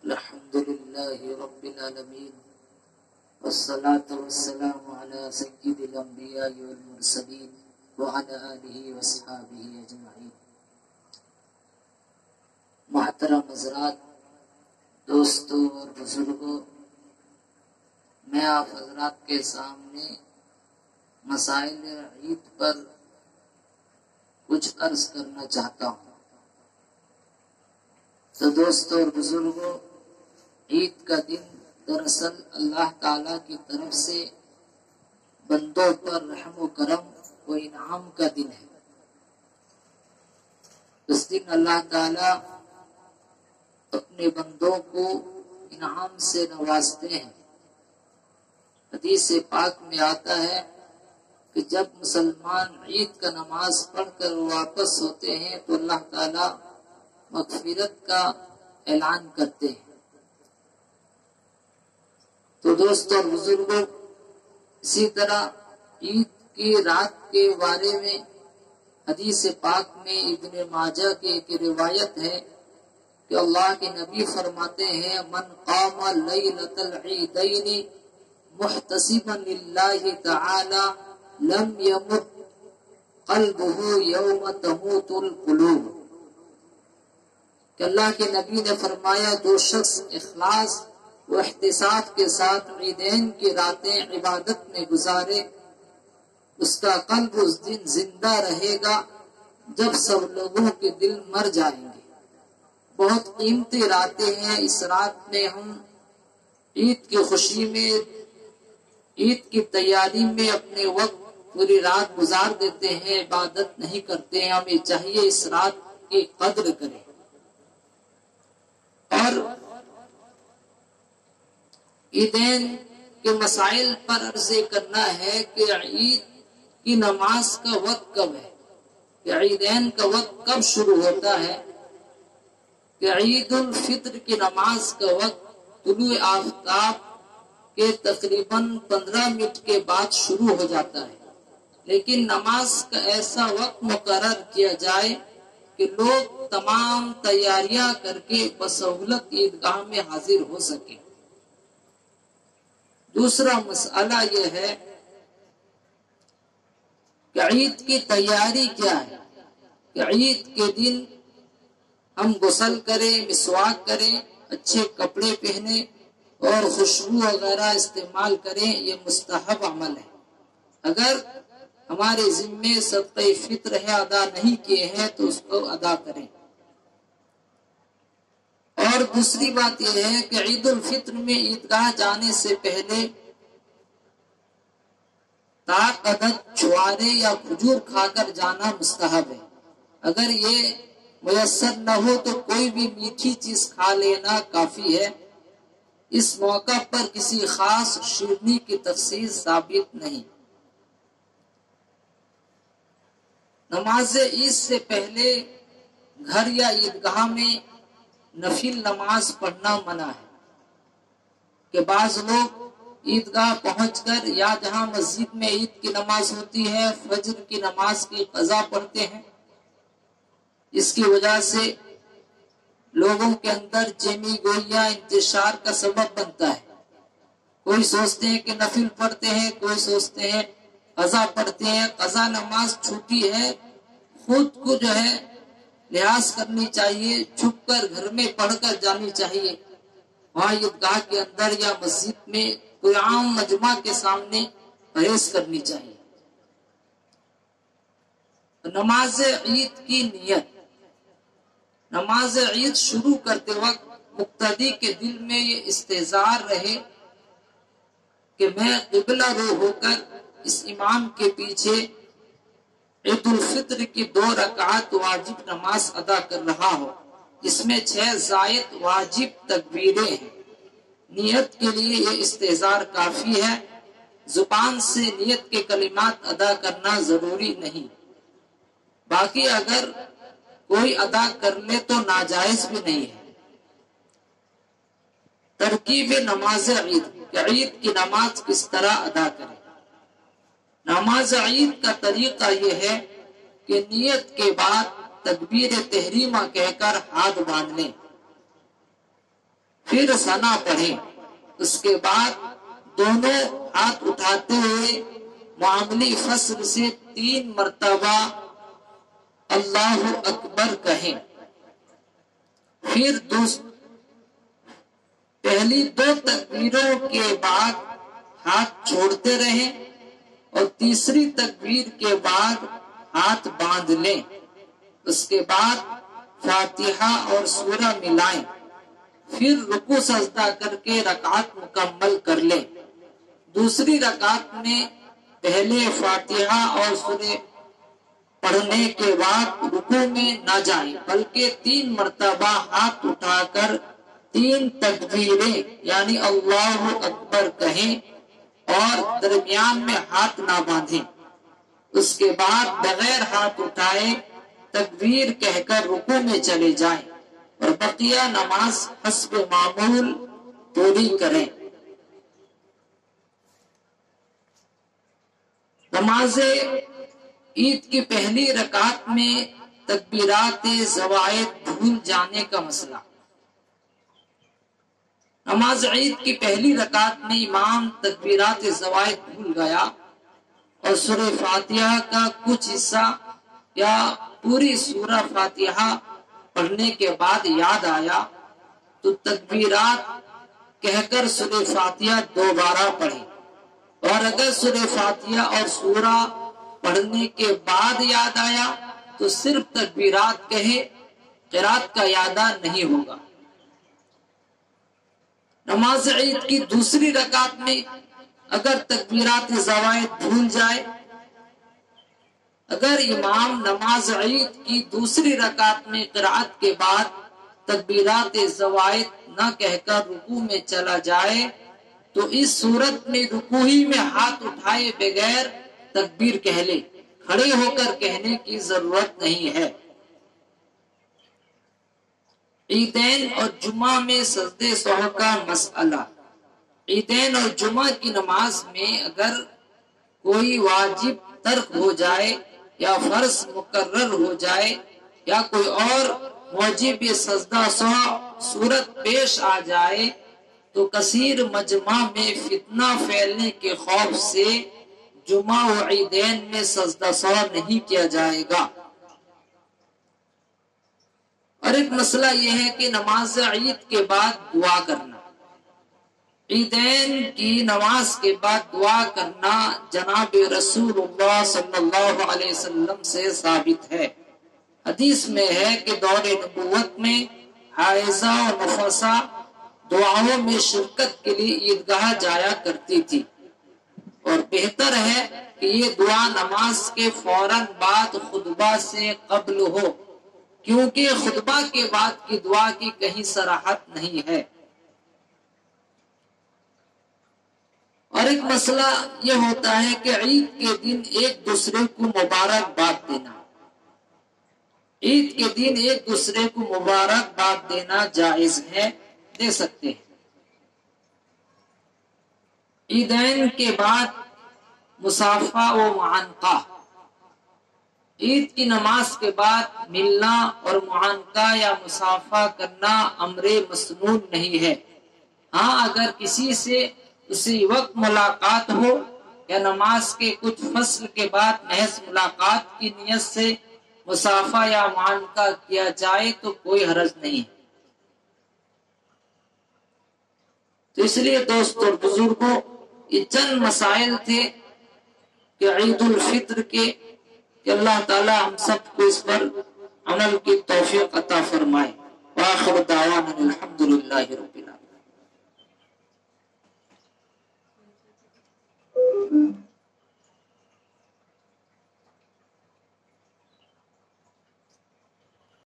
الحمد لله رب العالمين والصلاة والسلام على سيد الأنبياء والمرسلين وعلى آله وصحابه أجمعين۔ محترم حضرات، دوستوں اور بزرگوں، میں آپ حضرات کے سامنے مسائل عید پر کچھ عرض کرنا چاہتا ہوں۔ تو دوستوں اور بزرگوں، عید کا دن دراصل اللہ تعالیٰ کی طرف سے بندوں پر رحم و کرم و انعام کا دن ہے۔ اس دن اللہ تعالیٰ اپنے بندوں کو انعام سے نوازتے ہیں۔ حدیث پاک میں آتا ہے کہ جب مسلمان عید کا نماز پڑھ کر واپس ہوتے ہیں تو اللہ تعالیٰ مغفرت کا اعلان کرتے ہیں۔ تو دوستوں اور بزرگوں، اسی طرح عید کی رات کے بارے میں حدیث پاک میں ابن ماجہ کی ایک روایت ہے کہ اللہ کے نبی فرماتے ہیں من قام لیلۃ العیدین محتسبا للہ تعالی لم یمت قلبہ یوم تموت القلوب، کہ اللہ کے نبی نے فرمایا جو شخص اخلاص و احتساب کے ساتھ عیدین کی راتیں عبادت میں گزارے، اس کا قلب اس دن زندہ رہے گا جب سب لوگوں کے دل مر جائیں گے۔ بہت قیمتی راتیں ہیں۔ اس رات میں ہم عید کی خوشی میں، عید کی تیاری میں اپنے وقت پوری رات گزار دیتے ہیں، عبادت نہیں کرتے ہیں۔ ہمیں چاہیے اس رات کی قدر کریں۔ اور عیدین کے مسائل پر عرض کرنا ہے کہ عید کی نماز کا وقت کب ہے، کہ عیدین کا وقت کب شروع ہوتا ہے، کہ عید الفطر کی نماز کا وقت طلوع آفتاب کے تقریباً 15 منٹ کے بعد شروع ہو جاتا ہے، لیکن نماز کا ایسا وقت مقرر کیا جائے کہ لوگ تمام تیاریاں کر کے بسہولت عیدگاہ میں حاضر ہو سکے۔ دوسرا مسئلہ یہ ہے کہ عید کی تیاری کیا ہے، کہ عید کے دن ہم غسل کریں، مسواک کریں، اچھے کپڑے پہنیں اور خوشبو وغیرہ استعمال کریں، یہ مستحب عمل ہے۔ اگر ہمارے ذمے صدقہ فطر ہے، ادا نہیں کیے ہیں تو اس کو ادا کریں۔ اور دوسری بات یہ ہے کہ عید الفطر میں عیدگاہ جانے سے پہلے عدد چھوارے یا کھجور کھا کر جانا مستحب ہے۔ اگر یہ میسر نہ ہو تو کوئی بھی میٹھی چیز کھا لینا کافی ہے۔ اس موقع پر کسی خاص شیرنی کی تخصیص ثابت نہیں۔ نماز عید سے پہلے گھر یا عیدگاہ میں نفل نماز پڑھنا منع ہے، کہ بعض لوگ عیدگاہ پہنچ کر یا جہاں مسجد میں عید کی نماز ہوتی ہے فجر کی نماز کی قضا پڑھتے ہیں۔ اس کی وجہ سے لوگوں کے اندر جمی گوئیاں انتشار کا سبب بنتا ہے۔ کوئی سوچتے ہیں کہ نفل پڑھتے ہیں، کوئی سوچتے ہیں قضا پڑھتے ہیں۔ قضا نماز چھوٹی ہے، خود کو جو ہے لحاظ کرنی چاہیے، چھپ کر گھر میں پڑھ کر جانی چاہیے۔ وہاں عیدگاہ کے اندر یا مسجد میں کوئی عام مجمع کے سامنے پرہیز کرنی چاہیے۔ نماز عید کی نیت، نماز عید شروع کرتے وقت مقتدی کے دل میں یہ استحضار رہے کہ میں قبلہ رو ہو کر اس امام کے پیچھے عید الفطر کی 2 رکعت واجب نماز ادا کر رہا ہوں۔ اس میں 6 زائد واجب تکبیریں ہیں۔ نیت کے لیے یہ استحضار کافی ہے، زبان سے نیت کے کلمات ادا کرنا ضروری نہیں۔ باقی اگر کوئی ادا کر لے تو ناجائز بھی نہیں ہے۔ ترکیب نماز عید، کہ عید کی نماز کس طرح ادا کریں۔ نماز عید کا طریقہ یہ ہے کہ نیت کے بعد تکبیر تحریمہ کہہ کر ہاتھ باندھ لیں، پھر ثنا پڑھیں، اس کے بعد دونوں ہاتھ اٹھاتے ہوئے معاملی فصل سے 3 مرتبہ اللہ اکبر کہیں، پھر پہلی 2 تکبیروں کے بعد ہاتھ چھوڑتے رہیں اور تیسری تکبیر کے بعد ہاتھ باندھ لیں، اس کے بعد فاتحہ اور سورہ ملائیں، پھر رکوع سجدہ کر کے رکعت مکمل کر لیں۔ دوسری رکعت میں پہلے فاتحہ اور سورہ پڑھنے کے بعد رکوع میں نہ جائیں، بلکہ 3 مرتبہ ہاتھ اٹھا کر 3 تکبیریں یعنی اللہ اکبر کہیں اور درمیان میں ہاتھ نہ باندھیں۔ اس کے بعد بغیر ہاتھ اٹھائے تکبیر کہہ کر رکوع میں چلے جائیں اور بقیہ نماز حسب معمول پوری کریں۔ نماز عید کی پہلی رکعت میں تکبیرات زوائد بھول جانے کا مسئلہ۔ نماز عید کی پہلی رکعت میں امام تکبیرات زوائد بھول گیا اور سورہ فاتحہ کا کچھ حصہ یا پوری سورہ فاتحہ پڑھنے کے بعد یاد آیا تو تکبیرات کہہ کر سورہ فاتحہ دوبارہ پڑھیں، اور اگر سورہ فاتحہ اور سورہ پڑھنے کے بعد یاد آیا تو صرف تکبیرات کہے، قرات کا اعادہ نہیں ہوگا۔ نماز عید کی دوسری رکعت میں اگر تکبیرات زوائد بھول جائے، اگر امام نماز عید کی دوسری رکعت میں قرات کے بعد تکبیرات زوائد نہ کہہ کر رکوع میں چلا جائے تو اس صورت میں رکوع ہی میں ہاتھ اٹھائے بغیر تکبیر کہہ لے، کھڑے ہو کر کہنے کی ضرورت نہیں ہے۔ عیدین اور جمعہ میں سجدے سہو کا مسئلہ۔ عیدین اور جمعہ کی نماز میں اگر کوئی واجب ترک ہو جائے یا فرض مقرر ہو جائے یا کوئی اور موجب سجدہ سہو صورت پیش آ جائے تو کثیر مجمع میں فتنہ پھیلنے کے خوف سے جمعہ و عیدین میں سجدہ سہو نہیں کیا جائے گا۔ اور ایک مسئلہ یہ ہے کہ نماز عید کے بعد دعا کرنا، عیدین کی نماز کے بعد دعا کرنا جناب رسول اللہ صلی اللہ علیہ وسلم سے ثابت ہے۔ حدیث میں ہے کہ دور نبوت میں حائضہ و نفسا دعاؤں میں شرکت کے لیے عیدگاہ جایا کرتی تھی، اور بہتر ہے کہ یہ دعا نماز کے فوراً بعد خطبہ سے قبل ہو، کیونکہ خطبہ کے بعد کی دعا کی کہیں صراحت نہیں ہے۔ اور ایک مسئلہ یہ ہوتا ہے کہ عید کے دن ایک دوسرے کو مبارکباد دینا، عید کے دن ایک دوسرے کو مبارکباد دینا جائز ہے، دے سکتے ہیں۔ عیدین کے بعد مصافحہ و معانقہ، عید کی نماز کے بعد ملنا اور معانقہ یا مصافحہ کرنا امر مسنون نہیں ہے۔ ہاں اگر کسی سے اسی وقت ملاقات ہو یا نماز کے کچھ فصل کے بعد محض ملاقات کی نیت سے مصافحہ یا معانقہ کیا جائے تو کوئی حرج نہیں ہے۔ تو اس لیے دوستو اور بزرگوں، یہ چند مسائل تھے کہ عید الفطر کے، کہ اللہ تعالی ہم سب کو اس پر عمل کی توفیق عطا فرمائے۔ وآخر دعوانا الحمدللہ رب العالمین۔